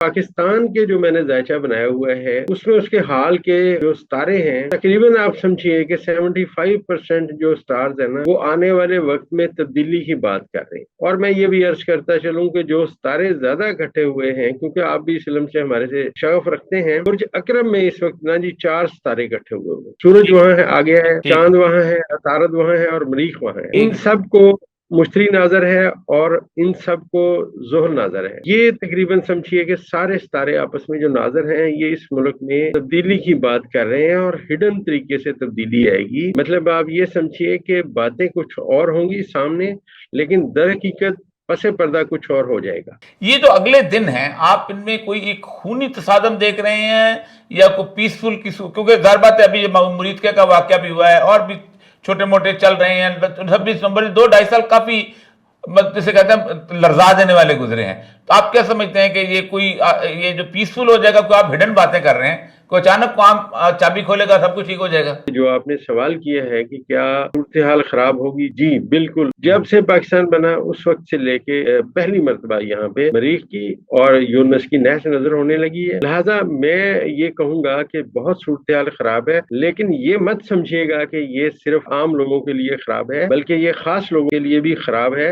पाकिस्तान के जो मैंने जायचा बनाया हुआ है उसमें उसके हाल के जो सितारे हैं तकरीबन आप समझिए कि 75% जो स्टार्स है ना वो आने वाले वक्त में तब्दीली की बात कर रहे हैं। और मैं ये भी अर्ज करता चलूं कि जो सितारे ज्यादा इकट्ठे हुए हैं, क्योंकि आप भी इस इल्म से हमारे से शगफ रखते हैं, बुर्ज अकरम में इस वक्त ना जी 4 सितारे इकट्ठे हुए हुए, सूरज ठीक वहां है, आ गया है, ठीक है। चांद वहां है, अतारद वहां है और मरीख वहां है। इन ठीक है। सब को मुश्तरी नाजर है और इन सब को जोहर नाजर है। ये तकरीबन समझिए कि सारे सितारे आपस में जो नाजर हैं ये इस मुल्क में तब्दीली की बात कर रहे हैं और हिडन तरीके से तब्दीली आएगी। मतलब आप ये समझिए कि बातें कुछ और होंगी सामने, लेकिन दर हकीकत पसे पर्दा कुछ और हो जाएगा। ये जो अगले दिन हैं, आप इनमें कोई एक खूनी तसादम देख रहे हैं या कोई पीसफुल क्योंकि जाहिर बात है अभी मुरीदके का वाकया भी हुआ है और भी छोटे मोटे चल रहे हैं। 26 नवंबर 2-2.5 साल काफी जैसे कहते हैं लर्जा देने वाले गुजरे हैं। तो आप क्या समझते हैं कि ये कोई ये जो पीसफुल हो जाएगा, कोई आप हिडन बातें कर रहे हैं, कोई अचानक काम चाबी खोलेगा सब कुछ ठीक हो जाएगा? जो आपने सवाल किया है कि क्या सूरत हाल खराब होगी, जी बिल्कुल। जब से पाकिस्तान बना उस वक्त से लेके पहली मरतबा यहाँ पे मरीख की और यूनस की नहर से नजर होने लगी है। लिहाजा मैं ये कहूंगा कि बहुत सूरत हाल खराब है, लेकिन ये मत समझिएगा कि ये सिर्फ आम लोगों के लिए खराब है, बल्कि ये खास लोगों के लिए भी खराब है।